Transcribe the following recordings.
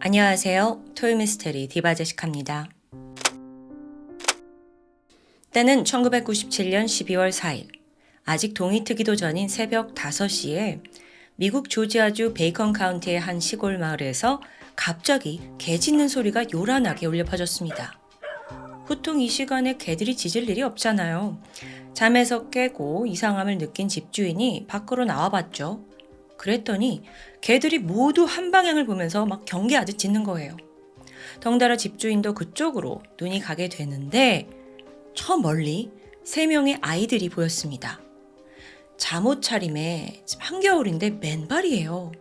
안녕하세요. 토요미스테리 디바제식합니다. 때는 1997년 12월 4일, 아직 동이 트기도 전인 새벽 5시에 미국 조지아주 베이컨 카운티의 한 시골 마을에서 갑자기 개 짖는 소리가 요란하게 울려 퍼졌습니다. 보통 이 시간에 개들이 짖을 일이 없잖아요. 잠에서 깨고 이상함을 느낀 집주인이 밖으로 나와봤죠. 그랬더니 개들이 모두 한 방향을 보면서 막 경계하듯 짖는 거예요. 덩달아 집주인도 그쪽으로 눈이 가게 되는데 저 멀리 3명의 아이들이 보였습니다. 잠옷 차림에 한겨울인데 맨발이에요.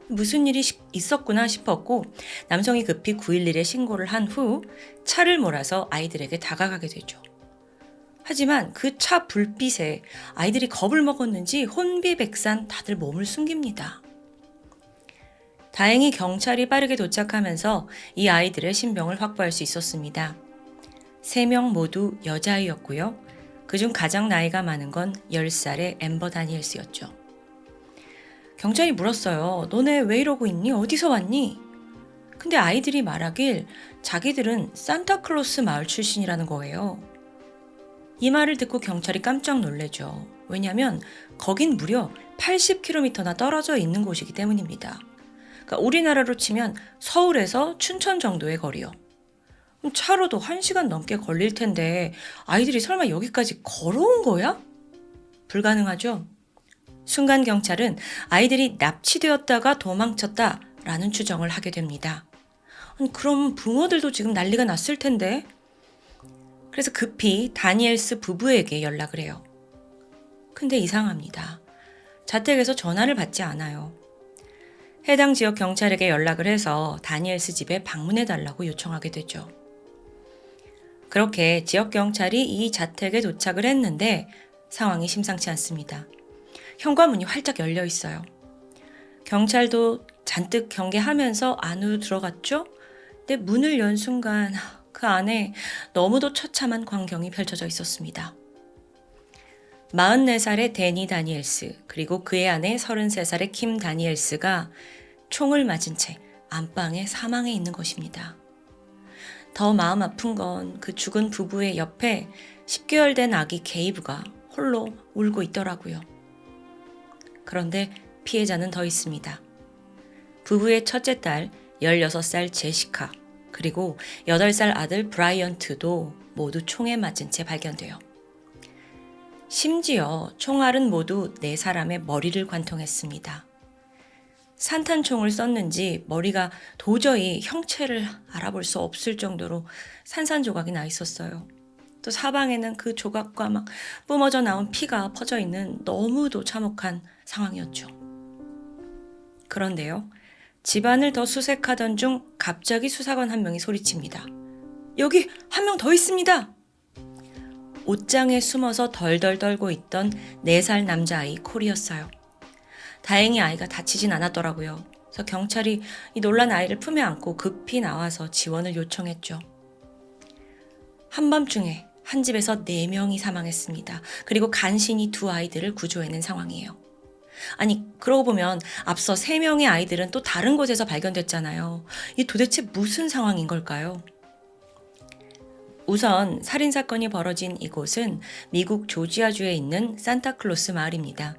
무슨 일이 있었구나 싶었고 남성이 급히 911에 신고를 한 후 차를 몰아서 아이들에게 다가가게 되죠. 하지만 그 차 불빛에 아이들이 겁을 먹었는지 혼비백산 다들 몸을 숨깁니다. 다행히 경찰이 빠르게 도착하면서 이 아이들의 신병을 확보할 수 있었습니다. 3명 모두 여자아이였고요. 그중 가장 나이가 많은 건 10살의 앰버 다니엘스였죠. 경찰이 물었어요. 너네 왜 이러고 있니? 어디서 왔니? 근데 아이들이 말하길 자기들은 산타클로스 마을 출신이라는 거예요. 이 말을 듣고 경찰이 깜짝 놀래죠. 왜냐하면 거긴 무려 80km나 떨어져 있는 곳이기 때문입니다. 그러니까 우리나라로 치면 서울에서 춘천 정도의 거리요. 차로도 1시간 넘게 걸릴 텐데 아이들이 설마 여기까지 걸어온 거야? 불가능하죠. 순간 경찰은 아이들이 납치되었다가 도망쳤다라는 추정을 하게 됩니다. 그럼 부모들도 지금 난리가 났을 텐데. 그래서 급히 다니엘스 부부에게 연락을 해요. 근데 이상합니다. 자택에서 전화를 받지 않아요. 해당 지역 경찰에게 연락을 해서 다니엘스 집에 방문해달라고 요청하게 되죠. 그렇게 지역 경찰이 이 자택에 도착을 했는데 상황이 심상치 않습니다. 현관문이 활짝 열려 있어요. 경찰도 잔뜩 경계하면서 안으로 들어갔죠? 근데 문을 연 순간 그 안에 너무도 처참한 광경이 펼쳐져 있었습니다. 44살의 데니 다니엘스 그리고 그의 아내 33살의 킴 다니엘스가 총을 맞은 채 안방에 사망해 있는 것입니다. 더 마음 아픈 건 그 죽은 부부의 옆에 10개월 된 아기 게이브가 홀로 울고 있더라고요. 그런데 피해자는 더 있습니다. 부부의 첫째 딸 16살 제시카 그리고 8살 아들 브라이언트도 모두 총에 맞은 채 발견돼요. 심지어 총알은 모두 4사람의 머리를 관통했습니다. 산탄총을 썼는지 머리가 도저히 형체를 알아볼 수 없을 정도로 산산조각이 나 있었어요. 또 사방에는 그 조각과 막 뿜어져 나온 피가 퍼져 있는 너무도 참혹한 상황이었죠. 그런데요. 집안을 더 수색하던 중 갑자기 수사관 한 명이 소리칩니다. 여기 한 명 더 있습니다. 옷장에 숨어서 덜덜 떨고 있던 4살 남자아이 콜이었어요. 다행히 아이가 다치진 않았더라고요. 그래서 경찰이 이 놀란 아이를 품에 안고 급히 나와서 지원을 요청했죠. 한밤중에 한 집에서 4명이 사망했습니다. 그리고 간신히 2 아이들을 구조해낸 상황이에요. 아니, 그러고 보면 앞서 3명의 아이들은 또 다른 곳에서 발견됐잖아요. 이 도대체 무슨 상황인 걸까요? 우선 살인사건이 벌어진 이곳은 미국 조지아주에 있는 산타클로스 마을입니다.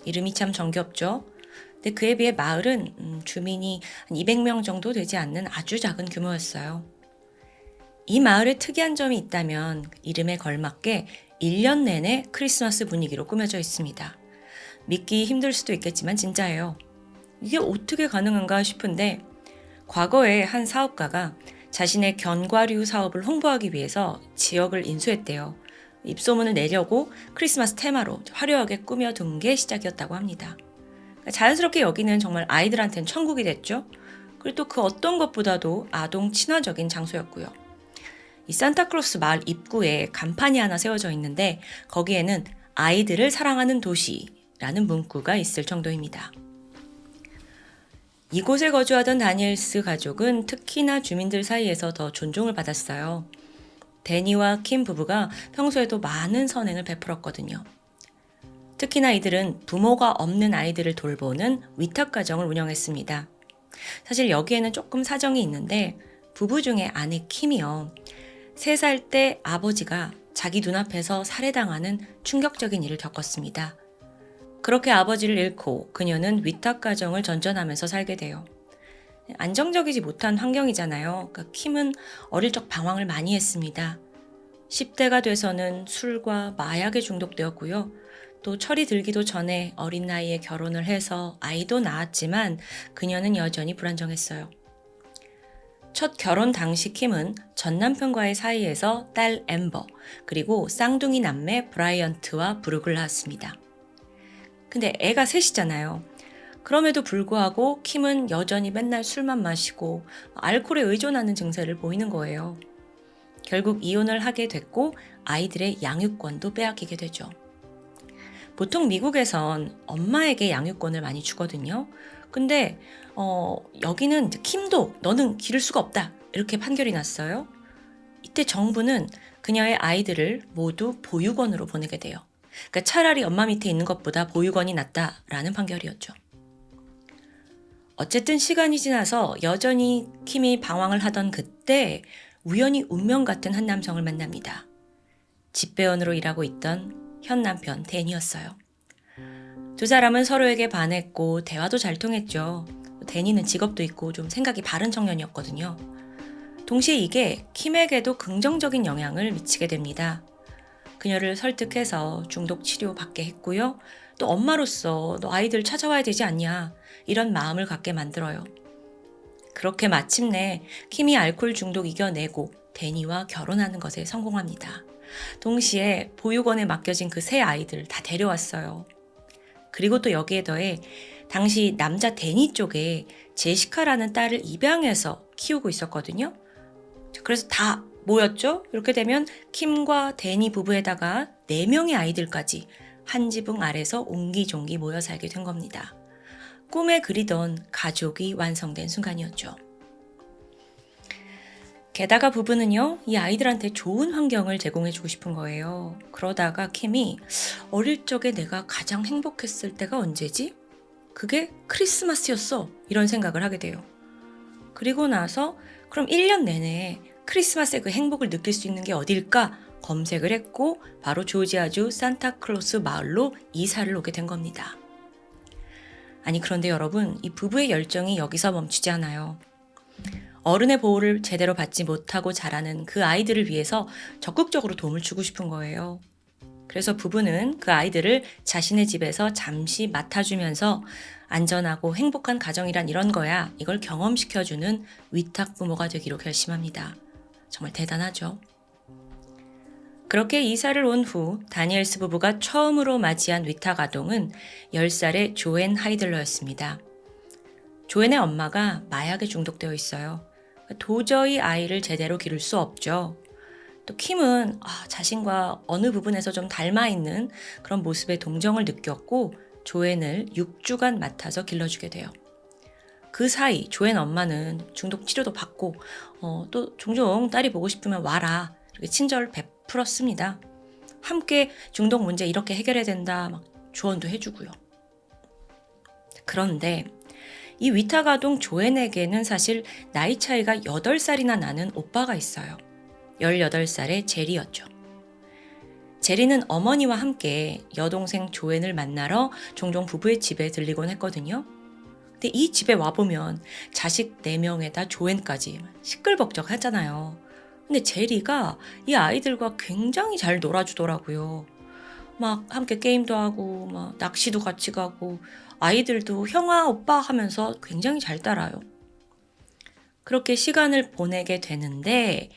이름이 참 정겹죠? 근데 그에 비해 마을은 주민이 한 200명 정도 되지 않는 아주 작은 규모였어요. 이 마을에 특이한 점이 있다면 이름에 걸맞게 1년 내내 크리스마스 분위기로 꾸며져 있습니다. 믿기 힘들 수도 있겠지만 진짜예요. 이게 어떻게 가능한가 싶은데 과거에 한 사업가가 자신의 견과류 사업을 홍보하기 위해서 지역을 인수했대요. 입소문을 내려고 크리스마스 테마로 화려하게 꾸며둔 게 시작이었다고 합니다. 자연스럽게 여기는 정말 아이들한테는 천국이 됐죠. 그리고 또 그 어떤 것보다도 아동 친화적인 장소였고요. 이 산타클로스 마을 입구에 간판이 하나 세워져 있는데 거기에는 아이들을 사랑하는 도시라는 문구가 있을 정도입니다. 이곳에 거주하던 다니엘스 가족은 특히나 주민들 사이에서 더 존중을 받았어요. 데니와 킴 부부가 평소에도 많은 선행을 베풀었거든요. 특히나 이들은 부모가 없는 아이들을 돌보는 위탁가정을 운영했습니다. 사실 여기에는 조금 사정이 있는데 부부 중에 아내 킴이요. 3살 때 아버지가 자기 눈앞에서 살해당하는 충격적인 일을 겪었습니다. 그렇게 아버지를 잃고 그녀는 위탁 가정을 전전하면서 살게 돼요. 안정적이지 못한 환경이잖아요. 그러니까 킴은 어릴 적 방황을 많이 했습니다. 10대가 돼서는 술과 마약에 중독되었고요. 또 철이 들기도 전에 어린 나이에 결혼을 해서 아이도 낳았지만 그녀는 여전히 불안정했어요. 첫 결혼 당시 킴은 전 남편과의 사이에서 딸 엠버, 그리고 쌍둥이 남매 브라이언트와 부록을 낳았습니다. 근데 애가 셋이잖아요. 그럼에도 불구하고 킴은 여전히 맨날 술만 마시고 알코올에 의존하는 증세를 보이는 거예요. 결국 이혼을 하게 됐고 아이들의 양육권도 빼앗기게 되죠. 보통 미국에선 엄마에게 양육권을 많이 주거든요. 근데 여기는 킴도 너는 기를 수가 없다 이렇게 판결이 났어요. 이때 정부는 그녀의 아이들을 모두 보육원으로 보내게 돼요. 그러니까 차라리 엄마 밑에 있는 것보다 보육원이 낫다라는 판결이었죠. 어쨌든 시간이 지나서 여전히 킴이 방황을 하던 그때 우연히 운명 같은 한 남성을 만납니다. 집배원으로 일하고 있던 현 남편 댄이었어요. 두 사람은 서로에게 반했고 대화도 잘 통했죠. 댄이는 직업도 있고 좀 생각이 바른 청년이었거든요. 동시에 이게 킴에게도 긍정적인 영향을 미치게 됩니다. 그녀를 설득해서 중독 치료 받게 했고요. 또 엄마로서 너 아이들 찾아와야 되지 않냐 이런 마음을 갖게 만들어요. 그렇게 마침내 킴이 알코올 중독 이겨내고 데니와 결혼하는 것에 성공합니다. 동시에 보육원에 맡겨진 그 세 아이들 다 데려왔어요. 그리고 또 여기에 더해 당시 남자 데니 쪽에 제시카라는 딸을 입양해서 키우고 있었거든요. 그래서 다 모였죠. 이렇게 되면 킴과 데니 부부에다가 4명의 아이들까지 한 지붕 아래서 옹기종기 모여 살게 된 겁니다. 꿈에 그리던 가족이 완성된 순간이었죠. 게다가 부부는요, 이 아이들한테 좋은 환경을 제공해주고 싶은 거예요. 그러다가 킴이 어릴 적에 내가 가장 행복했을 때가 언제지? 그게 크리스마스였어. 이런 생각을 하게 돼요. 그리고 나서 그럼 1년 내내 크리스마스의 그 행복을 느낄 수 있는 게 어딜까 검색을 했고 바로 조지아주 산타클로스 마을로 이사를 오게 된 겁니다. 아니 그런데 여러분, 이 부부의 열정이 여기서 멈추지 않아요. 어른의 보호를 제대로 받지 못하고 자라는 그 아이들을 위해서 적극적으로 도움을 주고 싶은 거예요. 그래서 부부는 그 아이들을 자신의 집에서 잠시 맡아주면서 안전하고 행복한 가정이란 이런 거야, 이걸 경험시켜주는 위탁 부모가 되기로 결심합니다. 정말 대단하죠. 그렇게 이사를 온 후 다니엘스 부부가 처음으로 맞이한 위탁 아동은 10살의 조앤 하이들러였습니다. 조앤의 엄마가 마약에 중독되어 있어요. 도저히 아이를 제대로 기를 수 없죠. 또 킴은 자신과 어느 부분에서 좀 닮아있는 그런 모습에 동정을 느꼈고 조앤을 6주간 맡아서 길러주게 돼요. 그 사이 조앤 엄마는 중독 치료도 받고 또 종종 딸이 보고 싶으면 와라 이렇게 친절을 베풀었습니다. 함께 중독 문제 이렇게 해결해야 된다 막 조언도 해주고요. 그런데 이 위탁 아동 조앤에게는 사실 나이 차이가 8살이나 나는 오빠가 있어요. 18살의 제리였죠. 제리는 어머니와 함께 여동생 조앤을 만나러 종종 부부의 집에 들리곤 했거든요. 근데 이 집에 와보면 자식 4명에다 조앤까지 시끌벅적 하잖아요. 근데 제리가 이 아이들과 굉장히 잘 놀아주더라고요. 막 함께 게임도 하고 막 낚시도 같이 가고 아이들도 형아 오빠 하면서 굉장히 잘 따라요. 그렇게 시간을 보내게 되는데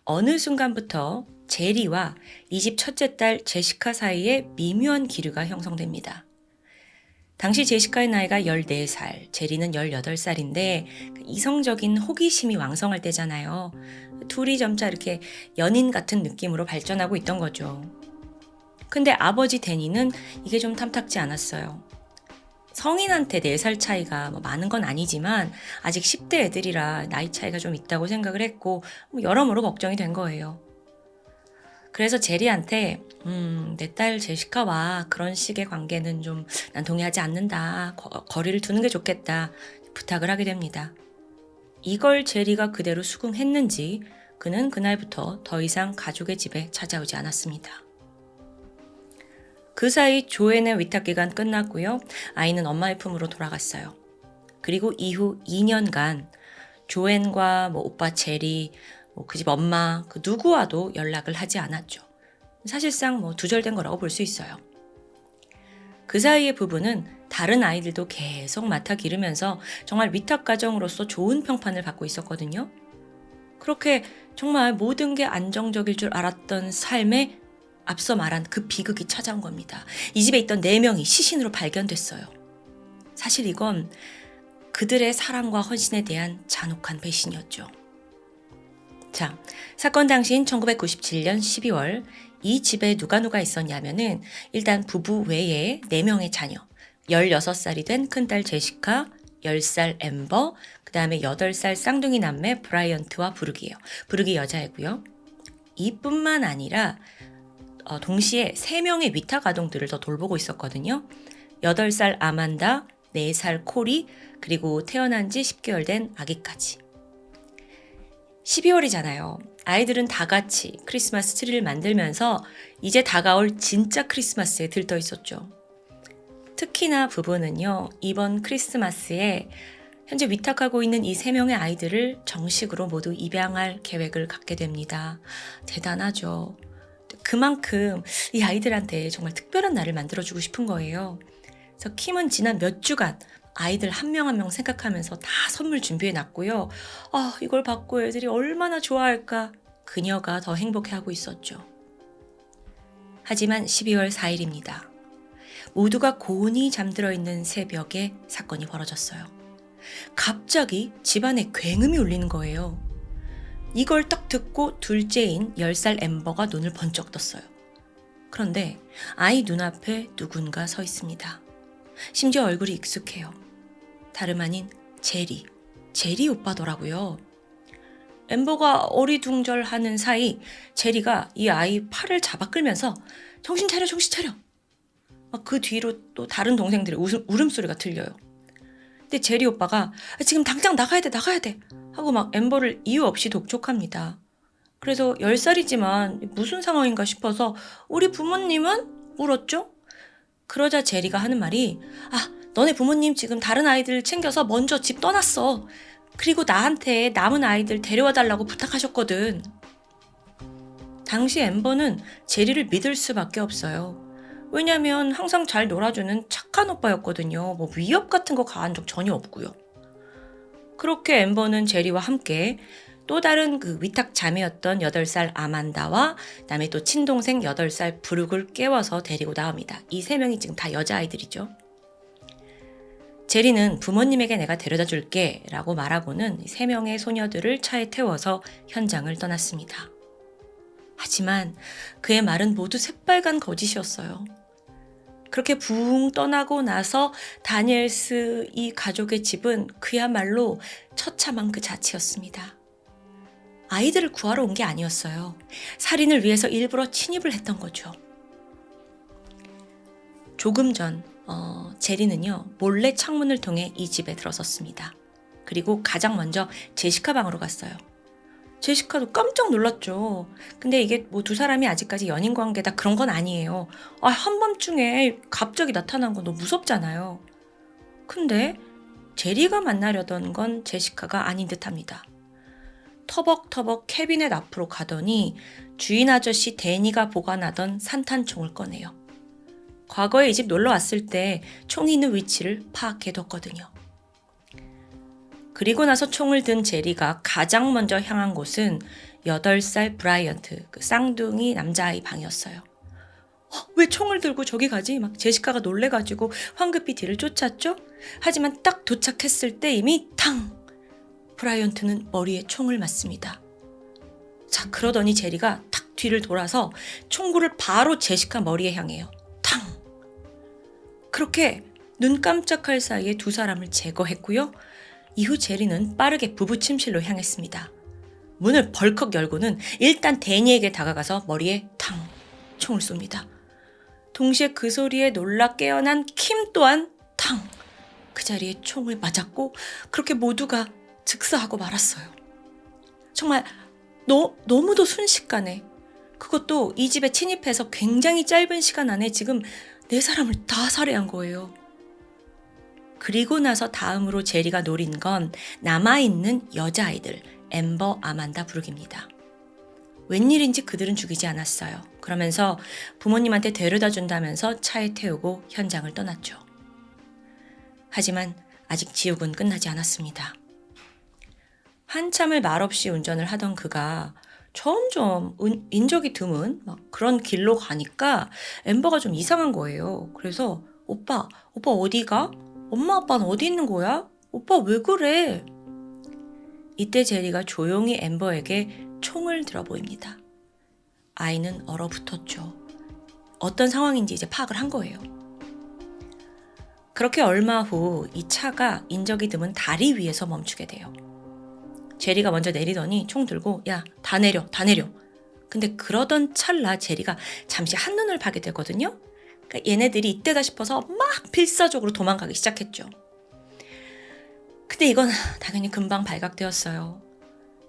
어느 순간부터 제리와 이 집 첫째 딸 제시카 사이에 미묘한 기류가 형성됩니다. 당시 제시카의 나이가 14살, 제리는 18살인데 이성적인 호기심이 왕성할 때잖아요. 둘이 점차 이렇게 연인 같은 느낌으로 발전하고 있던 거죠. 근데 아버지 데니는 이게 좀 탐탁지 않았어요. 성인한테 4살 차이가 많은 건 아니지만 아직 10대 애들이라 나이 차이가 좀 있다고 생각을 했고 여러모로 걱정이 된 거예요. 그래서 제리한테 내 딸 제시카와 그런 식의 관계는 좀 난 동의하지 않는다. 거리를 두는 게 좋겠다. 부탁을 하게 됩니다. 이걸 제리가 그대로 수긍했는지 그는 그날부터 더 이상 가족의 집에 찾아오지 않았습니다. 그 사이 조앤의 위탁 기간 끝났고요. 아이는 엄마의 품으로 돌아갔어요. 그리고 이후 2년간 조앤과 오빠 제리, 그 집 엄마, 그 누구와도 연락을 하지 않았죠. 사실상 두절된 거라고 볼 수 있어요. 그 사이에 부부는 다른 아이들도 계속 맡아 기르면서 정말 위탁 가정으로서 좋은 평판을 받고 있었거든요. 그렇게 정말 모든 게 안정적일 줄 알았던 삶에 앞서 말한 그 비극이 찾아온 겁니다. 이 집에 있던 4명이 시신으로 발견됐어요. 사실 이건 그들의 사랑과 헌신에 대한 잔혹한 배신이었죠. 자, 사건 당시인 1997년 12월 이 집에 누가 있었냐면은 일단 부부 외에 4명의 자녀, 16살이 된 큰딸 제시카, 10살 엠버, 그 다음에 8살 쌍둥이 남매 브라이언트와 부르기예요. 부르기 여자애고요. 이뿐만 아니라 동시에 3명의 위탁 아동들을 더 돌보고 있었거든요. 8살 아만다, 4살 코리, 그리고 태어난 지 10개월 된 아기까지. 12월이잖아요. 아이들은 다 같이 크리스마스 트리를 만들면서 이제 다가올 진짜 크리스마스에 들떠 있었죠. 특히나 부부는요, 이번 크리스마스에 현재 위탁하고 있는 이 3명의 아이들을 정식으로 모두 입양할 계획을 갖게 됩니다. 대단하죠. 그만큼 이 아이들한테 정말 특별한 날을 만들어주고 싶은 거예요. 그래서 킴은 지난 몇 주간 아이들 한 명 한 명 생각하면서 다 선물 준비해놨고요. 이걸 받고 애들이 얼마나 좋아할까 그녀가 더 행복해하고 있었죠. 하지만 12월 4일입니다. 모두가 곤히 잠들어 있는 새벽에 사건이 벌어졌어요. 갑자기 집안에 굉음이 울리는 거예요. 이걸 딱 듣고 둘째인 10살 엠버가 눈을 번쩍 떴어요. 그런데 아이 눈앞에 누군가 서 있습니다. 심지어 얼굴이 익숙해요. 다름 아닌 제리 오빠더라고요. 엠버가 어리둥절하는 사이 제리가 이 아이 팔을 잡아 끌면서 정신 차려. 그 뒤로 또 다른 동생들의 울음소리가 들려요. 근데 제리 오빠가 지금 당장 나가야 돼 하고 막 엠버를 이유 없이 독촉합니다. 그래서 10살이지만 무슨 상황인가 싶어서 우리 부모님은? 물었죠. 그러자 제리가 하는 말이 너네 부모님 지금 다른 아이들 챙겨서 먼저 집 떠났어. 그리고 나한테 남은 아이들 데려와 달라고 부탁하셨거든. 당시 엠버는 제리를 믿을 수밖에 없어요. 왜냐면 항상 잘 놀아주는 착한 오빠였거든요. 위협 같은 거 가한 적 전혀 없고요. 그렇게 엠버는 제리와 함께 또 다른 그 위탁 자매였던 8살 아만다와 그다음에 또 친동생 8살 브룩을 깨워서 데리고 나옵니다. 이 3명이 지금 다 여자아이들이죠. 제리는 부모님에게 내가 데려다 줄게 라고 말하고는 3명의 소녀들을 차에 태워서 현장을 떠났습니다. 하지만 그의 말은 모두 새빨간 거짓이었어요. 그렇게 붕 떠나고 나서 다니엘스 이 가족의 집은 그야말로 처참한 그 자체였습니다. 아이들을 구하러 온 게 아니었어요. 살인을 위해서 일부러 침입을 했던 거죠. 조금 전 제리는요, 몰래 창문을 통해 이 집에 들어섰습니다. 그리고 가장 먼저 제시카 방으로 갔어요. 제시카도 깜짝 놀랐죠. 근데 이게 2사람이 아직까지 연인 관계다 그런 건 아니에요. 한밤중에 갑자기 나타난 건 너무 무섭잖아요. 근데 제리가 만나려던 건 제시카가 아닌 듯합니다. 터벅터벅 캐비넷 앞으로 가더니 주인 아저씨 데니가 보관하던 산탄총을 꺼내요. 과거에 이 집 놀러 왔을 때 총이 있는 위치를 파악해뒀거든요. 그리고 나서 총을 든 제리가 가장 먼저 향한 곳은 8살 브라이언트, 그 쌍둥이 남자아이 방이었어요. 왜 총을 들고 저기 가지? 막 제시카가 놀래가지고 황급히 뒤를 쫓았죠? 하지만 딱 도착했을 때 이미 탕! 브라이언트는 머리에 총을 맞습니다. 자, 그러더니 제리가 탁 뒤를 돌아서 총구를 바로 제시카 머리에 향해요. 탕! 그렇게 눈 깜짝할 사이에 2사람을 제거했고요. 이후 제리는 빠르게 부부 침실로 향했습니다. 문을 벌컥 열고는 일단 데니에게 다가가서 머리에 탕! 총을 쏩니다. 동시에 그 소리에 놀라 깨어난 킴 또한 탕! 그 자리에 총을 맞았고 그렇게 모두가 즉사하고 말았어요. 정말 너무도 순식간에, 그것도 이 집에 침입해서 굉장히 짧은 시간 안에 지금 4사람을 다 살해한 거예요. 그리고 나서 다음으로 제리가 노린 건 남아있는 여자아이들 엠버, 아만다, 브룩입니다. 웬일인지 그들은 죽이지 않았어요. 그러면서 부모님한테 데려다 준다면서 차에 태우고 현장을 떠났죠. 하지만 아직 지옥은 끝나지 않았습니다. 한참을 말없이 운전을 하던 그가 점점 인적이 드문 그런 길로 가니까 엠버가 좀 이상한 거예요. 그래서 오빠 어디가? 엄마 아빠는 어디 있는 거야? 오빠 왜 그래? 이때 제리가 조용히 엠버에게 총을 들어 보입니다. 아이는 얼어붙었죠. 어떤 상황인지 이제 파악을 한 거예요. 그렇게 얼마 후 이 차가 인적이 드문 다리 위에서 멈추게 돼요. 제리가 먼저 내리더니 총 들고 야, 다 내려. 근데 그러던 찰나 제리가 잠시 한눈을 파게 되거든요. 그러니까 얘네들이 이때다 싶어서 막 필사적으로 도망가기 시작했죠. 근데 이건 당연히 금방 발각되었어요.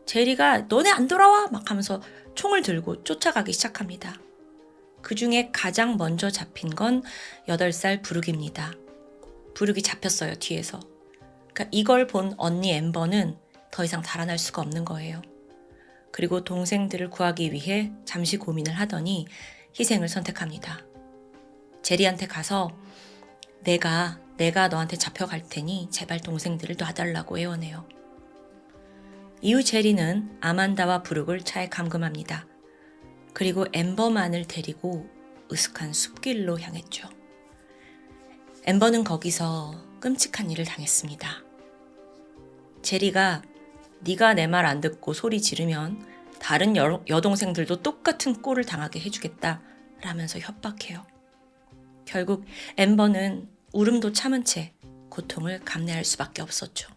제리가 너네 안 돌아와? 막 하면서 총을 들고 쫓아가기 시작합니다. 그 중에 가장 먼저 잡힌 건 8살 브룩입니다. 브룩이 잡혔어요, 뒤에서. 그러니까 이걸 본 언니 엠버는 더 이상 달아날 수가 없는 거예요. 그리고 동생들을 구하기 위해 잠시 고민을 하더니 희생을 선택합니다. 제리한테 가서 내가 너한테 잡혀갈 테니 제발 동생들을 놔달라고 애원해요. 이후 제리는 아만다와 브룩을 차에 감금합니다. 그리고 엠버만을 데리고 으슥한 숲길로 향했죠. 엠버는 거기서 끔찍한 일을 당했습니다. 제리가 네가 내 말 안 듣고 소리 지르면 다른 여동생들도 똑같은 꼴을 당하게 해주겠다 라면서 협박해요. 결국 엠버는 울음도 참은 채 고통을 감내할 수밖에 없었죠.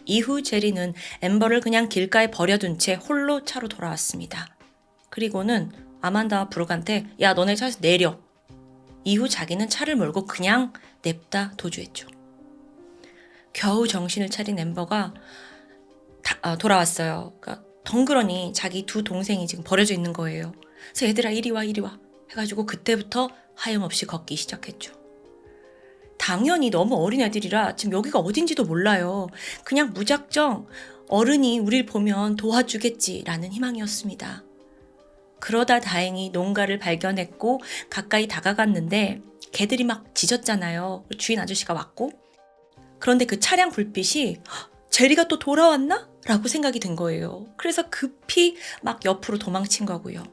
이후 제리는 엠버를 그냥 길가에 버려둔 채 홀로 차로 돌아왔습니다. 그리고는 아만다와 브룩한테 야, 너네 차에서 내려. 이후 자기는 차를 몰고 그냥 냅다 도주했죠. 겨우 정신을 차린 엠버가 돌아왔어요. 그러니까 덩그러니 자기 2 동생이 지금 버려져 있는 거예요. 그래서 얘들아 이리 와 해가지고 그때부터 하염없이 걷기 시작했죠. 당연히 너무 어린 애들이라 지금 여기가 어딘지도 몰라요. 그냥 무작정 어른이 우릴 보면 도와주겠지라는 희망이었습니다. 그러다 다행히 농가를 발견했고 가까이 다가갔는데 개들이 막 짖었잖아요. 주인 아저씨가 왔고. 그런데 그 차량 불빛이 제리가 또 돌아왔나? 라고 생각이 든 거예요. 그래서 급히 막 옆으로 도망친 거고요.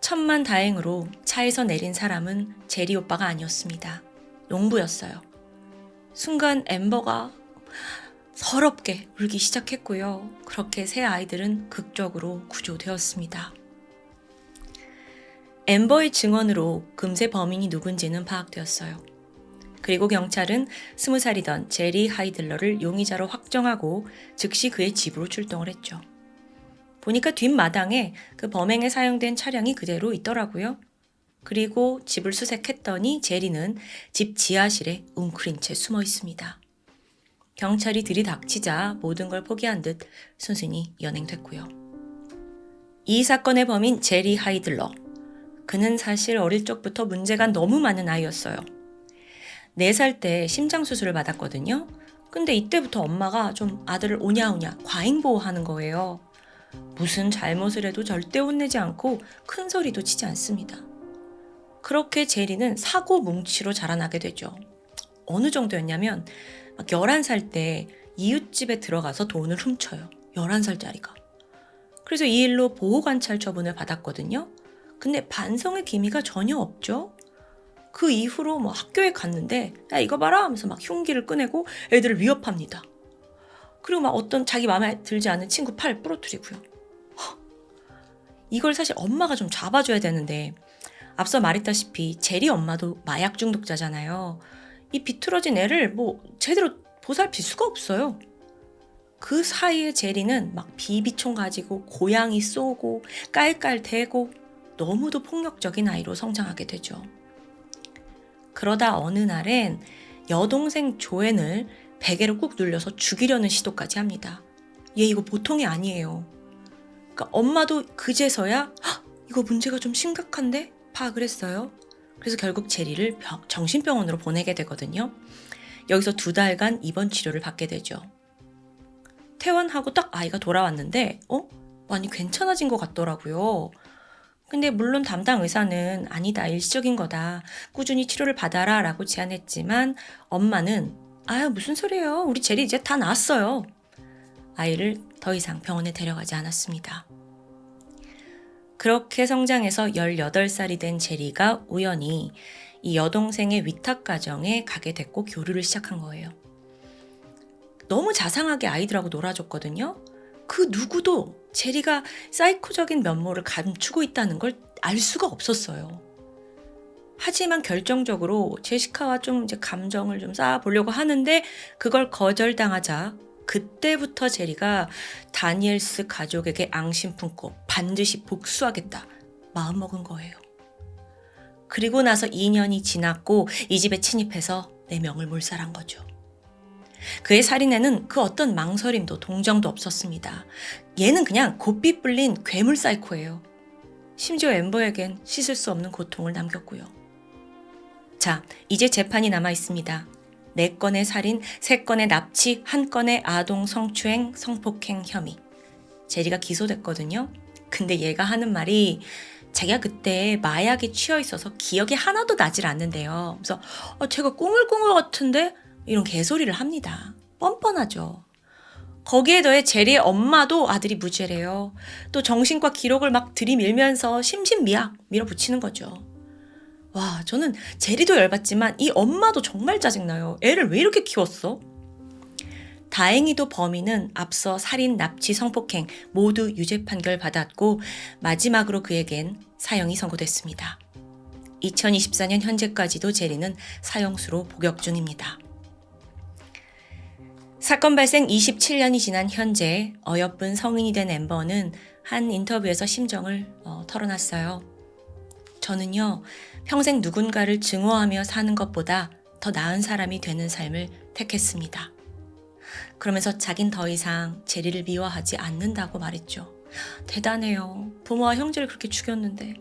천만다행으로 차에서 내린 사람은 제리 오빠가 아니었습니다. 농부였어요. 순간 엠버가 서럽게 울기 시작했고요. 그렇게 세 아이들은 극적으로 구조되었습니다. 엠버의 증언으로 금세 범인이 누군지는 파악되었어요. 그리고 경찰은 20살이던 제리 하이들러를 용의자로 확정하고 즉시 그의 집으로 출동을 했죠. 보니까 뒷마당에 그 범행에 사용된 차량이 그대로 있더라고요. 그리고 집을 수색했더니 제리는 집 지하실에 웅크린 채 숨어 있습니다. 경찰이 들이닥치자 모든 걸 포기한 듯 순순히 연행됐고요. 이 사건의 범인 제리 하이들러. 그는 사실 어릴 적부터 문제가 너무 많은 아이였어요. 4살 때 심장수술을 받았거든요. 근데 이때부터 엄마가 좀 아들을 오냐오냐 과잉보호하는 거예요. 무슨 잘못을 해도 절대 혼내지 않고 큰 소리도 치지 않습니다. 그렇게 제리는 사고 뭉치로 자라나게 되죠. 어느 정도였냐면 11살 때 이웃집에 들어가서 돈을 훔쳐요. 11살짜리가. 그래서 이 일로 보호관찰 처분을 받았거든요. 근데 반성의 기미가 전혀 없죠. 그 이후로 학교에 갔는데 야 이거 봐라 하면서 막 흉기를 꺼내고 애들을 위협합니다. 그리고 어떤 자기 마음에 들지 않은 친구 팔 부러뜨리고요. 이걸 사실 엄마가 좀 잡아줘야 되는데 앞서 말했다시피 제리 엄마도 마약 중독자잖아요. 이 비틀어진 애를 제대로 보살필 수가 없어요. 그 사이에 제리는 비비총 가지고 고양이 쏘고 깔깔대고 너무도 폭력적인 아이로 성장하게 되죠. 그러다 어느 날엔 여동생 조앤을 베개로 꾹 눌려서 죽이려는 시도까지 합니다. 얘 이거 보통이 아니에요. 그러니까 엄마도 그제서야 이거 문제가 좀 심각한데? 파악을 했어요. 그래서 결국 제리를 정신병원으로 보내게 되거든요. 여기서 2달간 입원 치료를 받게 되죠. 퇴원하고 딱 아이가 돌아왔는데 많이 괜찮아진 것 같더라고요. 근데 물론 담당 의사는 아니다, 일시적인 거다, 꾸준히 치료를 받아라 라고 제안했지만 엄마는 무슨 소리예요, 우리 제리 이제 다 나았어요. 아이를 더 이상 병원에 데려가지 않았습니다. 그렇게 성장해서 18살이 된 제리가 우연히 이 여동생의 위탁가정에 가게 됐고 교류를 시작한 거예요. 너무 자상하게 아이들하고 놀아줬거든요. 그 누구도 제리가 사이코적인 면모를 감추고 있다는 걸 알 수가 없었어요. 하지만 결정적으로 제시카와 좀 이제 감정을 좀 쌓아보려고 하는데 그걸 거절당하자 그때부터 제리가 다니엘스 가족에게 앙심 품고 반드시 복수하겠다 마음먹은 거예요. 그리고 나서 2년이 지났고 이 집에 침입해서 내 명을 몰살한 거죠. 그의 살인에는 그 어떤 망설임도 동정도 없었습니다. 얘는 그냥 곱비 뿔린 괴물 사이코예요. 심지어 엠버에겐 씻을 수 없는 고통을 남겼고요. 자, 이제 재판이 남아 있습니다. 4건의 살인, 3건의 납치, 1건의 아동 성추행, 성폭행 혐의. 제리가 기소됐거든요. 근데 얘가 하는 말이 자기가 그때 마약에 취해 있어서 기억이 하나도 나질 않는데요. 그래서 제가 꿈을 꾼 것 같은데 이런 개소리를 합니다. 뻔뻔하죠. 거기에 더해 제리의 엄마도 아들이 무죄래요. 또 정신과 기록을 막 들이밀면서 심신미약 밀어붙이는 거죠. 와, 저는 제리도 열받지만 이 엄마도 정말 짜증나요. 애를 왜 이렇게 키웠어? 다행히도 범인은 앞서 살인, 납치, 성폭행 모두 유죄 판결 받았고 마지막으로 그에겐 사형이 선고됐습니다. 2024년 현재까지도 제리는 사형수로 복역 중입니다. 사건 발생 27년이 지난 현재 어여쁜 성인이 된 엠버는 한 인터뷰에서 심정을 털어놨어요. 저는요, 평생 누군가를 증오하며 사는 것보다 더 나은 사람이 되는 삶을 택했습니다. 그러면서 자긴 더 이상 제리를 미워하지 않는다고 말했죠. 대단해요. 부모와 형제를 그렇게 죽였는데.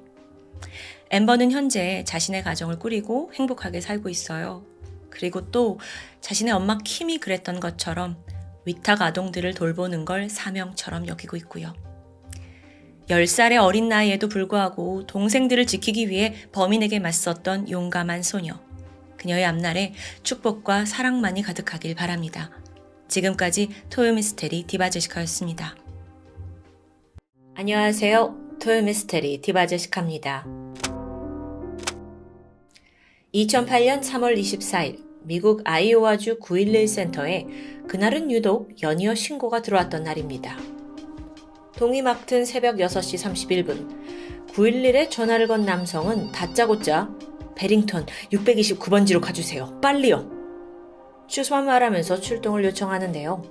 엠버는 현재 자신의 가정을 꾸리고 행복하게 살고 있어요. 그리고 또 자신의 엄마 킴이 그랬던 것처럼 위탁 아동들을 돌보는 걸 사명처럼 여기고 있고요. 10살의 어린 나이에도 불구하고 동생들을 지키기 위해 범인에게 맞섰던 용감한 소녀. 그녀의 앞날에 축복과 사랑만이 가득하길 바랍니다. 지금까지 토요미스테리 디바제시카였습니다. 안녕하세요. 토요미스테리 디바제시카입니다. 2008년 3월 24일 미국 아이오와주 911 센터에 그날은 유독 연이어 신고가 들어왔던 날입니다. 동이 막튼 새벽 6시 31분 911에 전화를 건 남성은 다짜고짜 베링턴 629번지로 가주세요. 빨리요. 주소만 말하면서 출동을 요청하는데요.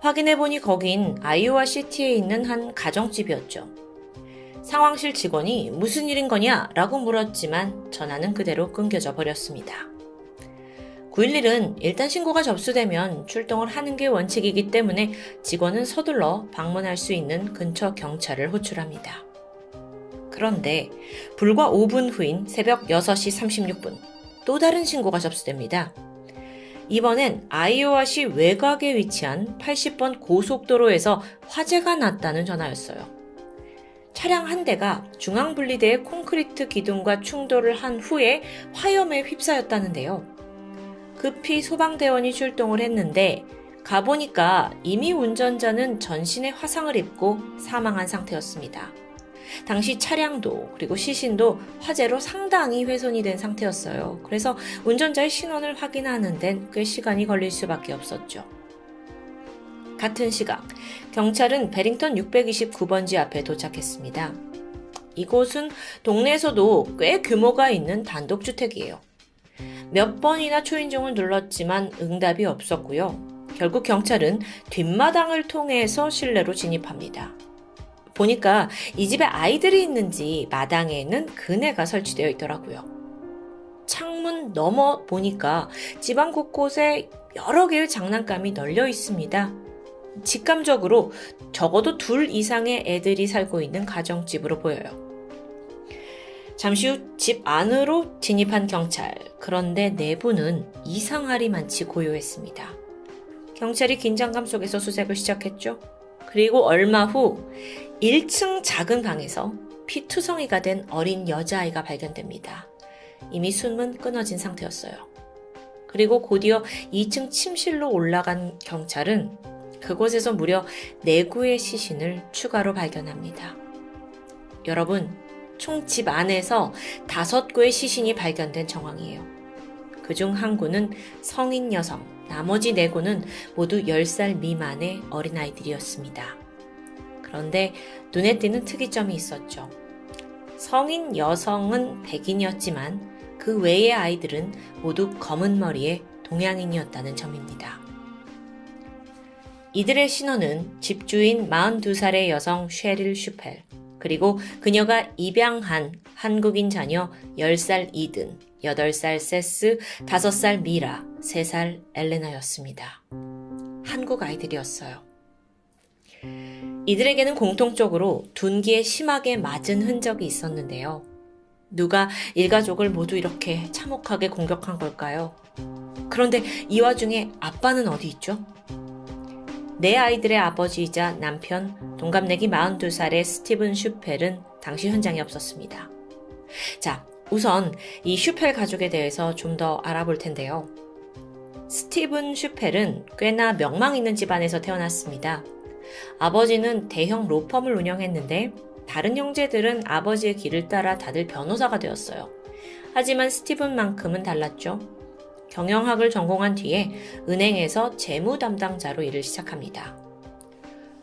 확인해보니 거긴 아이오와 시티에 있는 한 가정집이었죠. 상황실 직원이 무슨 일인 거냐? 라고 물었지만 전화는 그대로 끊겨져 버렸습니다. 911은 일단 신고가 접수되면 출동을 하는 게 원칙이기 때문에 직원은 서둘러 방문할 수 있는 근처 경찰을 호출합니다. 그런데 불과 5분 후인 새벽 6시 36분 또 다른 신고가 접수됩니다. 이번엔 아이오와시 외곽에 위치한 80번 고속도로에서 화재가 났다는 전화였어요. 차량 한 대가 중앙분리대의 콘크리트 기둥과 충돌을 한 후에 화염에 휩싸였다는데요. 급히 소방대원이 출동을 했는데 가보니까 이미 운전자는 전신에 화상을 입고 사망한 상태였습니다. 당시 차량도 그리고 시신도 화재로 상당히 훼손이 된 상태였어요. 그래서 운전자의 신원을 확인하는 데는 꽤 시간이 걸릴 수밖에 없었죠. 같은 시각, 경찰은 베링턴 629번지 앞에 도착했습니다. 이곳은 동네에서도 꽤 규모가 있는 단독주택이에요. 몇 번이나 초인종을 눌렀지만 응답이 없었고요. 결국 경찰은 뒷마당을 통해서 실내로 진입합니다. 보니까 이 집에 아이들이 있는지 마당에는 그네가 설치되어 있더라고요. 창문 넘어 보니까 집안 곳곳에 여러 개의 장난감이 널려 있습니다. 직감적으로 적어도 둘 이상의 애들이 살고 있는 가정집으로 보여요. 잠시 후 집 안으로 진입한 경찰. 그런데 내부는 이상하리 많지 고요했습니다. 경찰이 긴장감 속에서 수색을 시작했죠. 그리고 얼마 후 1층 작은 방에서 피투성이가 된 어린 여자아이가 발견됩니다. 이미 숨은 끊어진 상태였어요. 그리고 곧이어 2층 침실로 올라간 경찰은 그곳에서 무려 4구의 시신을 추가로 발견합니다. 여러분, 총 집 안에서 5구의 시신이 발견된 정황이에요. 그중 한 구는 성인 여성, 나머지 4구는 모두 10살 미만의 어린아이들이었습니다. 그런데 눈에 띄는 특이점이 있었죠. 성인 여성은 백인이었지만 그 외의 아이들은 모두 검은 머리의 동양인이었다는 점입니다. 이들의 신원은 집주인 42살의 여성 쉐릴 슈펠, 그리고 그녀가 입양한 한국인 자녀 10살 이든, 8살 세스, 5살 미라, 3살 엘레나였습니다. 한국 아이들이었어요. 이들에게는 공통적으로 둔기에 심하게 맞은 흔적이 있었는데요. 누가 일가족을 모두 이렇게 참혹하게 공격한 걸까요? 그런데 이 와중에 아빠는 어디 있죠? 네 아이들의 아버지이자 남편, 동갑내기 42살의 스티븐 슈펠은 당시 현장에 없었습니다. 자, 우선 이 슈펠 가족에 대해서 좀 더 알아볼 텐데요. 스티븐 슈펠은 꽤나 명망 있는 집안에서 태어났습니다. 아버지는 대형 로펌을 운영했는데 다른 형제들은 아버지의 길을 따라 다들 변호사가 되었어요. 하지만 스티븐만큼은 달랐죠. 경영학을 전공한 뒤에 은행에서 재무 담당자로 일을 시작합니다.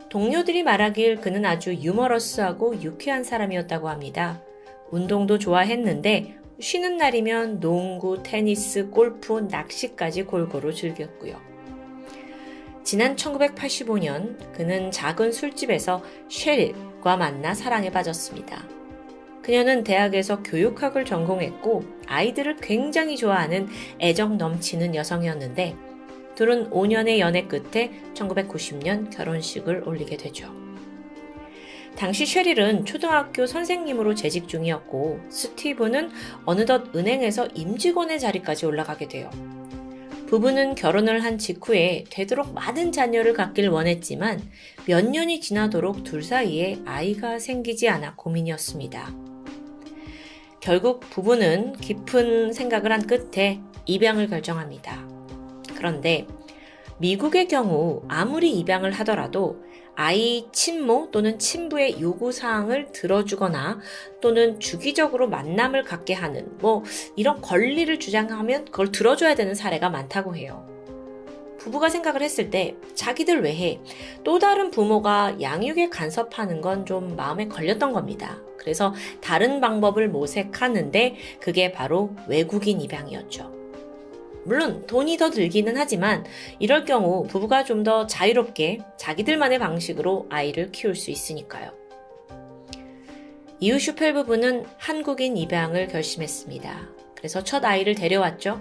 동료들이 말하길 그는 아주 유머러스하고 유쾌한 사람이었다고 합니다. 운동도 좋아했는데 쉬는 날이면 농구, 테니스, 골프, 낚시까지 골고루 즐겼고요. 지난 1985년 그는 작은 술집에서 쉐릴과 만나 사랑에 빠졌습니다. 그녀는 대학에서 교육학을 전공했고 아이들을 굉장히 좋아하는 애정 넘치는 여성이었는데 둘은 5년의 연애 끝에 1990년 결혼식을 올리게 되죠. 당시 쉐릴은 초등학교 선생님으로 재직 중이었고 스티브는 어느덧 은행에서 임직원의 자리까지 올라가게 돼요. 부부는 결혼을 한 직후에 되도록 많은 자녀를 갖길 원했지만 몇 년이 지나도록 둘 사이에 아이가 생기지 않아 고민이었습니다. 결국 부부는 깊은 생각을 한 끝에 입양을 결정합니다. 그런데 미국의 경우 아무리 입양을 하더라도 아이 친모 또는 친부의 요구사항을 들어주거나 또는 주기적으로 만남을 갖게 하는 이런 권리를 주장하면 그걸 들어줘야 되는 사례가 많다고 해요. 부부가 생각을 했을 때 자기들 외에 또 다른 부모가 양육에 간섭하는 건 좀 마음에 걸렸던 겁니다. 그래서 다른 방법을 모색하는데 그게 바로 외국인 입양이었죠. 물론 돈이 더 들기는 하지만 이럴 경우 부부가 좀 더 자유롭게 자기들만의 방식으로 아이를 키울 수 있으니까요. 이후 슈펠 부부는 한국인 입양을 결심했습니다. 그래서 첫 아이를 데려왔죠.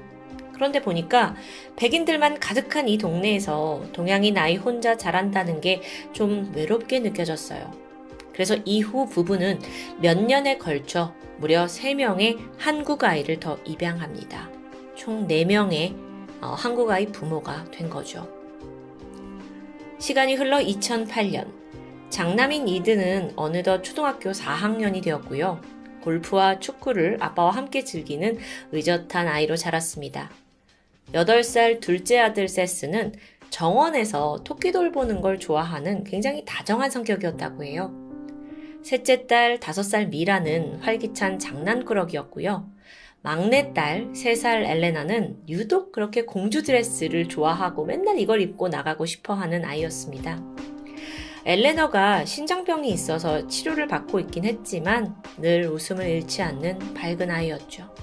그런데 보니까 백인들만 가득한 이 동네에서 동양인 아이 혼자 자란다는 게 좀 외롭게 느껴졌어요. 그래서 이후 부부는 몇 년에 걸쳐 무려 3명의 한국 아이를 더 입양합니다. 총 4명의 한국 아이 부모가 된 거죠. 시간이 흘러 2008년, 장남인 이든은 어느덧 초등학교 4학년이 되었고요. 골프와 축구를 아빠와 함께 즐기는 의젓한 아이로 자랐습니다. 8살 둘째 아들 세스는 정원에서 토끼돌 보는 걸 좋아하는 굉장히 다정한 성격이었다고 해요. 셋째 딸 5살 미라는 활기찬 장난꾸러기였고요. 막내딸 3살 엘레나는 유독 그렇게 공주 드레스를 좋아하고 맨날 이걸 입고 나가고 싶어하는 아이였습니다. 엘레너가 신장병이 있어서 치료를 받고 있긴 했지만 늘 웃음을 잃지 않는 밝은 아이였죠.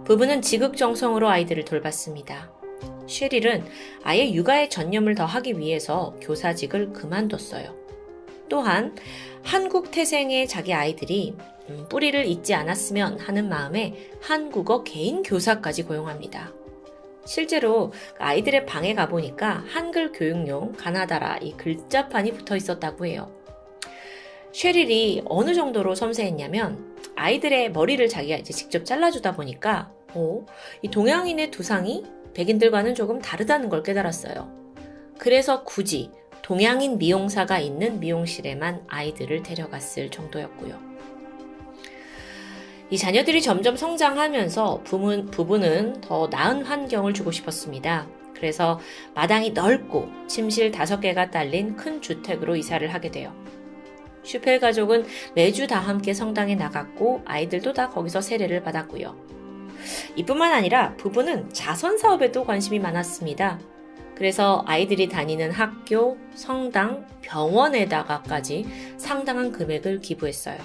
부부는 지극정성으로 아이들을 돌봤습니다. 쉐릴은 아예 육아에 전념을 더하기 위해서 교사직을 그만뒀어요. 또한 한국 태생의 자기 아이들이 뿌리를 잇지 않았으면 하는 마음에 한국어 개인 교사까지 고용합니다. 실제로 아이들의 방에 가보니까 한글 교육용 가나다라 이 글자판이 붙어 있었다고 해요. 쉐릴이 어느 정도로 섬세했냐면 아이들의 머리를 자기가 이제 직접 잘라주다 보니까 이 동양인의 두상이 백인들과는 조금 다르다는 걸 깨달았어요. 그래서 굳이 동양인 미용사가 있는 미용실에만 아이들을 데려갔을 정도였고요. 이 자녀들이 점점 성장하면서 부부는 더 나은 환경을 주고 싶었습니다. 그래서 마당이 넓고 침실 5개가 딸린 큰 주택으로 이사를 하게 돼요. 슈펠 가족은 매주 다 함께 성당에 나갔고 아이들도 다 거기서 세례를 받았고요. 이뿐만 아니라 부부는 자선 사업에도 관심이 많았습니다. 그래서 아이들이 다니는 학교, 성당, 병원에다가까지 상당한 금액을 기부했어요.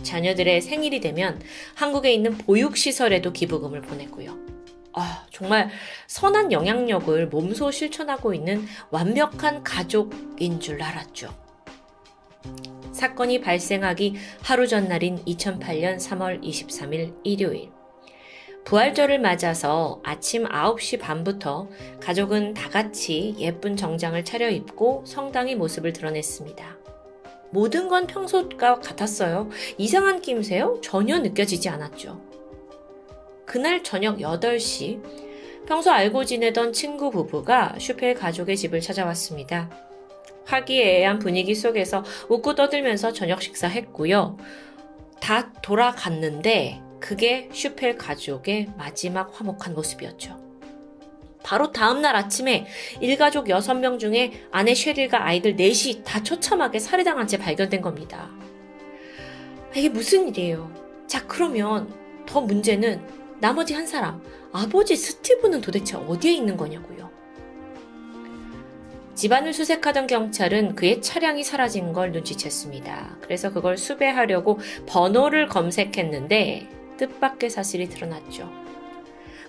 자녀들의 생일이 되면 한국에 있는 보육시설에도 기부금을 보냈고요. 정말 선한 영향력을 몸소 실천하고 있는 완벽한 가족인 줄 알았죠. 사건이 발생하기 하루 전날인 2008년 3월 23일 일요일. 부활절을 맞아서 아침 9시 반부터 가족은 다 같이 예쁜 정장을 차려입고 성당의 모습을 드러냈습니다. 모든 건 평소과 같았어요. 이상한 낌새요? 전혀 느껴지지 않았죠. 그날 저녁 8시, 평소 알고 지내던 친구 부부가 슈펠 가족의 집을 찾아왔습니다. 화기애애한 분위기 속에서 웃고 떠들면서 저녁 식사했고요. 다 돌아갔는데 그게 슈펠 가족의 마지막 화목한 모습이었죠. 바로 다음날 아침에 일가족 6명 중에 아내 쉐릴과 아이들 4이 다 처참하게 살해당한 채 발견된 겁니다. 이게 무슨 일이에요? 자, 그러면 더 문제는 나머지 한 사람, 아버지 스티브는 도대체 어디에 있는 거냐고요. 집안을 수색하던 경찰은 그의 차량이 사라진 걸 눈치챘습니다. 그래서 그걸 수배하려고 번호를 검색했는데 뜻밖의 사실이 드러났죠.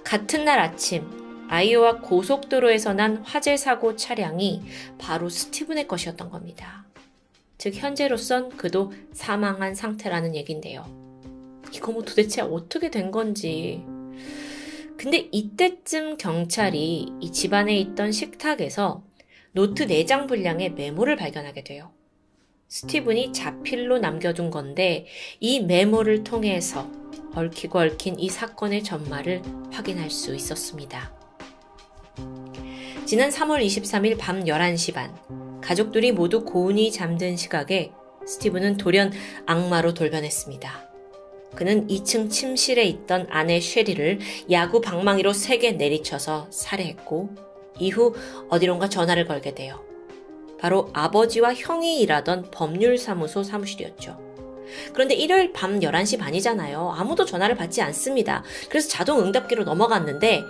같은 날 아침 아이오와 고속도로에서 난 화재 사고 차량이 바로 스티븐의 것이었던 겁니다. 즉 현재로선 그도 사망한 상태라는 얘긴데요. 이거 도대체 어떻게 된 건지. 근데 이때쯤 경찰이 이 집안에 있던 식탁에서 노트 4장 분량의 메모를 발견하게 돼요. 스티븐이 자필로 남겨둔 건데 이 메모를 통해서 얽히고 얽힌 이 사건의 전말을 확인할 수 있었습니다. 지난 3월 23일 밤 11시 반, 가족들이 모두 고운히 잠든 시각에 스티븐은 돌연 악마로 돌변했습니다. 그는 2층 침실에 있던 아내 쉐리를 야구 방망이로 3개 내리쳐서 살해했고 이후 어디론가 전화를 걸게 돼요. 바로 아버지와 형이 일하던 법률사무소 사무실이었죠. 그런데 일요일 밤 11시 반이잖아요. 아무도 전화를 받지 않습니다. 그래서 자동 응답기로 넘어갔는데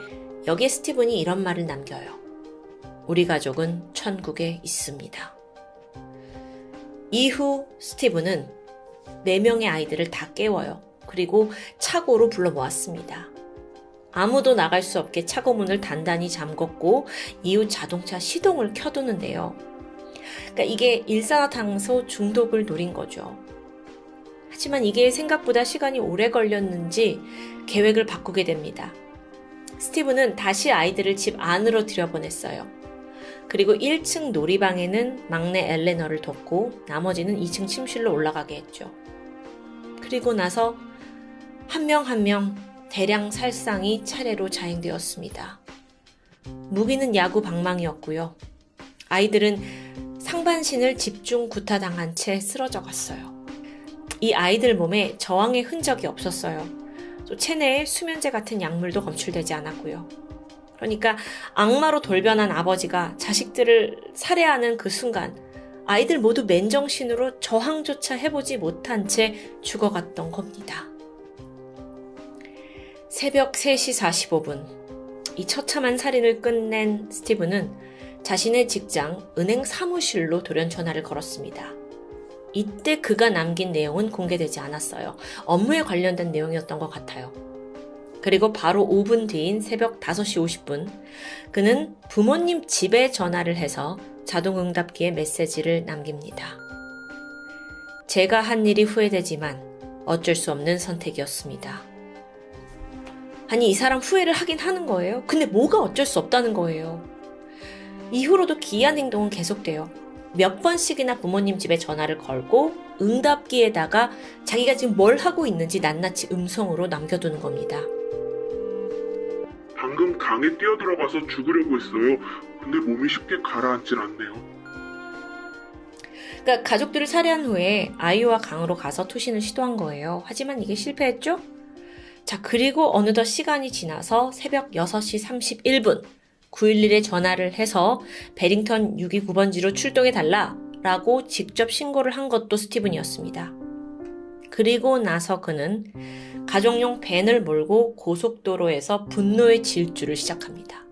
여기에 스티븐이 이런 말을 남겨요. 우리 가족은 천국에 있습니다. 이후 스티븐은 4명의 아이들을 다 깨워요. 그리고 차고로 불러 모았습니다. 아무도 나갈 수 없게 차고 문을 단단히 잠궜고 이후 자동차 시동을 켜두는데요. 그러니까 이게 일산화탄소 중독을 노린 거죠. 하지만 이게 생각보다 시간이 오래 걸렸는지 계획을 바꾸게 됩니다. 스티븐은 다시 아이들을 집 안으로 들여보냈어요. 그리고 1층 놀이방에는 막내 엘레너를 뒀고 나머지는 2층 침실로 올라가게 했죠. 그리고 나서 한 명 한 명 대량 살상이 차례로 자행되었습니다. 무기는 야구 방망이였고요. 아이들은 상반신을 집중 구타당한 채 쓰러져 갔어요. 이 아이들 몸에 저항의 흔적이 없었어요. 또 체내에 수면제 같은 약물도 검출되지 않았고요. 그러니까 악마로 돌변한 아버지가 자식들을 살해하는 그 순간 아이들 모두 맨정신으로 저항조차 해보지 못한 채 죽어갔던 겁니다. 새벽 3시 45분, 이 처참한 살인을 끝낸 스티븐은 자신의 직장 은행 사무실로 돌연 전화를 걸었습니다. 이때 그가 남긴 내용은 공개되지 않았어요. 업무에 관련된 내용이었던 것 같아요. 그리고 바로 5분 뒤인 새벽 5시 50분, 그는 부모님 집에 전화를 해서 자동응답기에 메시지를 남깁니다. 제가 한 일이 후회되지만 어쩔 수 없는 선택이었습니다. 아니, 이 사람 후회를 하긴 하는 거예요? 근데 뭐가 어쩔 수 없다는 거예요? 이후로도 기이한 행동은 계속돼요. 몇 번씩이나 부모님 집에 전화를 걸고 응답기에다가 자기가 지금 뭘 하고 있는지 낱낱이 음성으로 남겨두는 겁니다. 방금 강에 뛰어들어가서 죽으려고 했어요. 근데 몸이 쉽게 가라앉질 않네요. 그러니까 가족들을 살해한 후에 아이와 강으로 가서 투신을 시도한 거예요. 하지만 이게 실패했죠? 자, 그리고 어느덧 시간이 지나서 새벽 6시 31분 911에 전화를 해서 베링턴 629번지로 출동해달라 라고 직접 신고를 한 것도 스티븐이었습니다. 그리고 나서 그는 가족용 밴을 몰고 고속도로에서 분노의 질주를 시작합니다.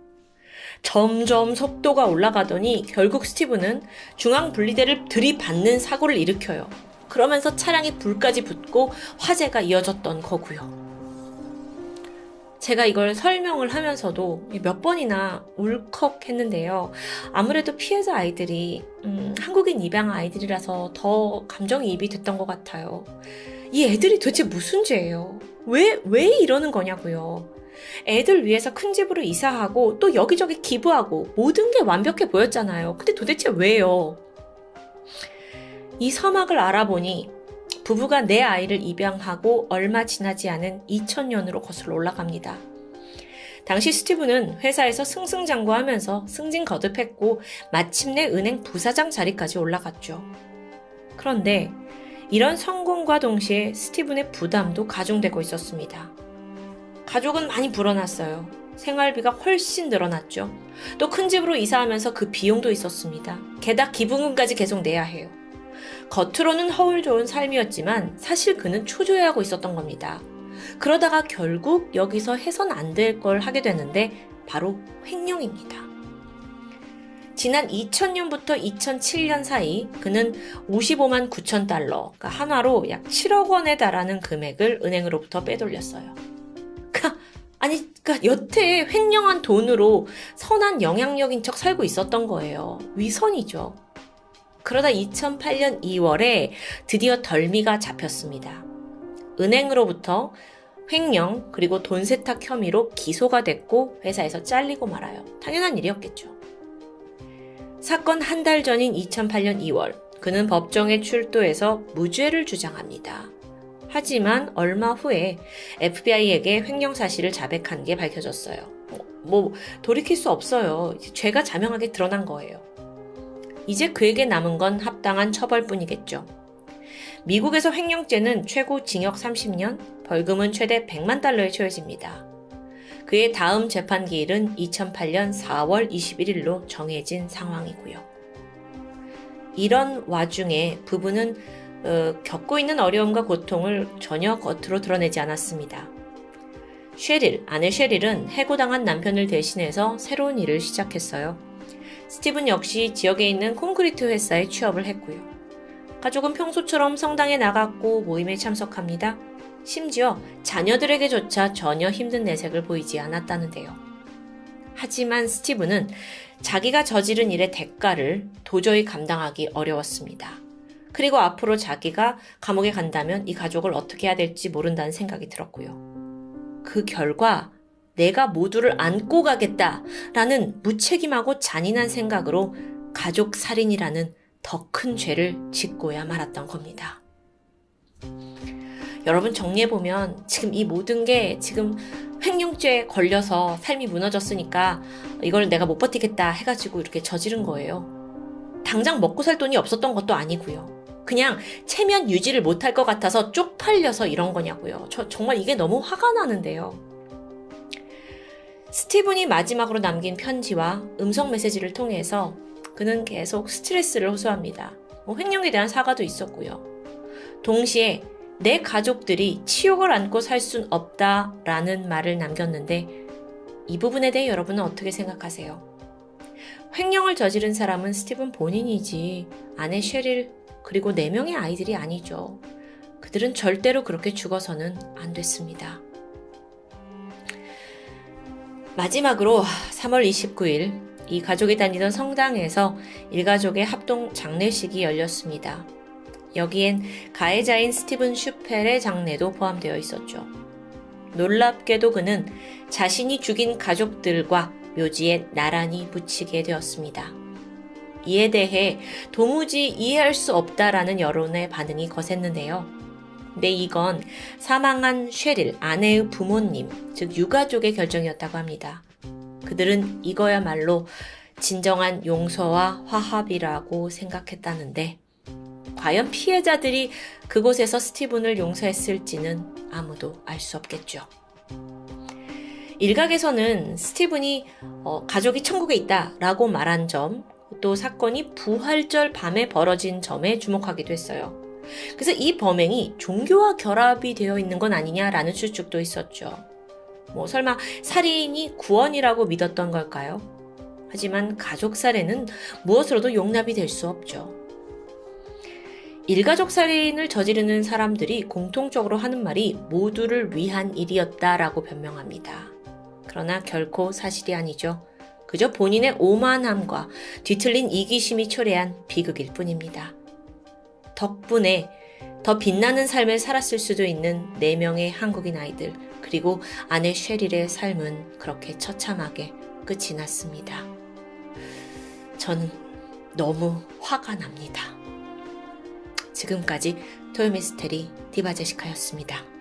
점점 속도가 올라가더니 결국 스티븐은 중앙분리대를 들이받는 사고를 일으켜요. 그러면서 차량에 불까지 붙고 화재가 이어졌던 거고요. 제가 이걸 설명을 하면서도 몇 번이나 울컥했는데요. 아무래도 피해자 아이들이 한국인 입양 아이들이라서 더 감정이입이 됐던 것 같아요. 이 애들이 도대체 무슨 죄예요? 왜 이러는 거냐고요. 애들 위해서 큰 집으로 이사하고 또 여기저기 기부하고 모든 게 완벽해 보였잖아요. 근데 도대체 왜요? 이 서막을 알아보니 부부가 내 아이를 입양하고 얼마 지나지 않은 2000년으로 거슬러 올라갑니다. 당시 스티븐은 회사에서 승승장구하면서 승진 거듭했고 마침내 은행 부사장 자리까지 올라갔죠. 그런데 이런 성공과 동시에 스티븐의 부담도 가중되고 있었습니다. 가족은 많이 불어났어요. 생활비가 훨씬 늘어났죠. 또 큰 집으로 이사하면서 그 비용도 있었습니다. 게다가 기부금까지 계속 내야 해요. 겉으로는 허울 좋은 삶이었지만 사실 그는 초조해하고 있었던 겁니다. 그러다가 결국 여기서 해선 안 될 걸 하게 되는데 바로 횡령입니다. 지난 2000년부터 2007년 사이 그는 55만 9천 달러, 그러니까 한화로 약 7억 원에 달하는 금액을 은행으로부터 빼돌렸어요. 그러니까 여태 횡령한 돈으로 선한 영향력인 척 살고 있었던 거예요. 위선이죠. 그러다 2008년 2월에 드디어 덜미가 잡혔습니다. 은행으로부터 횡령 그리고 돈 세탁 혐의로 기소가 됐고 회사에서 잘리고 말아요. 당연한 일이었겠죠. 사건 한 달 전인 2008년 2월 그는 법정에 출두해서 무죄를 주장합니다. 하지만 얼마 후에 FBI에게 횡령 사실을 자백한 게 밝혀졌어요. 돌이킬 수 없어요. 죄가 자명하게 드러난 거예요. 이제 그에게 남은 건 합당한 처벌뿐이겠죠. 미국에서 횡령죄는 최고 징역 30년, 벌금은 최대 100만 달러에 처해집니다. 그의 다음 재판 기일은 2008년 4월 21일로 정해진 상황이고요. 이런 와중에 부부는 겪고 있는 어려움과 고통을 전혀 겉으로 드러내지 않았습니다. 아내 셰릴은 해고당한 남편을 대신해서 새로운 일을 시작했어요. 스티븐 역시 지역에 있는 콘크리트 회사에 취업을 했고요. 가족은 평소처럼 성당에 나갔고 모임에 참석합니다. 심지어 자녀들에게조차 전혀 힘든 내색을 보이지 않았다는데요. 하지만 스티븐은 자기가 저지른 일의 대가를 도저히 감당하기 어려웠습니다. 그리고 앞으로 자기가 감옥에 간다면 이 가족을 어떻게 해야 될지 모른다는 생각이 들었고요. 그 결과 내가 모두를 안고 가겠다라는 무책임하고 잔인한 생각으로 가족 살인이라는 더 큰 죄를 짓고야 말았던 겁니다. 여러분 정리해보면 지금 이 모든 게 지금 횡령죄에 걸려서 삶이 무너졌으니까 이걸 내가 못 버티겠다 해가지고 이렇게 저지른 거예요. 당장 먹고 살 돈이 없었던 것도 아니고요. 그냥 체면 유지를 못할 것 같아서 쪽팔려서 이런 거냐고요. 정말 이게 너무 화가 나는데요. 스티븐이 마지막으로 남긴 편지와 음성 메시지를 통해서 그는 계속 스트레스를 호소합니다. 횡령에 대한 사과도 있었고요. 동시에 내 가족들이 치욕을 안고 살 순 없다라는 말을 남겼는데 이 부분에 대해 여러분은 어떻게 생각하세요? 횡령을 저지른 사람은 스티븐 본인이지 아내 셰릴 그리고 4명의 아이들이 아니죠. 그들은 절대로 그렇게 죽어서는 안 됐습니다. 마지막으로 3월 29일 이 가족이 다니던 성당에서 일가족의 합동 장례식이 열렸습니다. 여기엔 가해자인 스티븐 슈펠의 장례도 포함되어 있었죠. 놀랍게도 그는 자신이 죽인 가족들과 묘지에 나란히 묻히게 되었습니다. 이에 대해 도무지 이해할 수 없다라는 여론의 반응이 거셌는데요. 근데 이건 사망한 쉐릴, 아내의 부모님, 즉 유가족의 결정이었다고 합니다. 그들은 이거야말로 진정한 용서와 화합이라고 생각했다는데 과연 피해자들이 그곳에서 스티븐을 용서했을지는 아무도 알 수 없겠죠. 일각에서는 스티븐이 가족이 천국에 있다라고 말한 점, 또 사건이 부활절 밤에 벌어진 점에 주목하기도 했어요. 그래서 이 범행이 종교와 결합이 되어 있는 건 아니냐라는 추측도 있었죠. 설마 살인이 구원이라고 믿었던 걸까요? 하지만 가족 살해는 무엇으로도 용납이 될 수 없죠. 일가족 살인을 저지르는 사람들이 공통적으로 하는 말이 모두를 위한 일이었다라고 변명합니다. 그러나 결코 사실이 아니죠. 그저 본인의 오만함과 뒤틀린 이기심이 초래한 비극일 뿐입니다. 덕분에 더 빛나는 삶을 살았을 수도 있는 4명의 한국인 아이들, 그리고 아내 쉐릴의 삶은 그렇게 처참하게 끝이 났습니다. 저는 너무 화가 납니다. 지금까지 토요미스테리 디바제시카였습니다.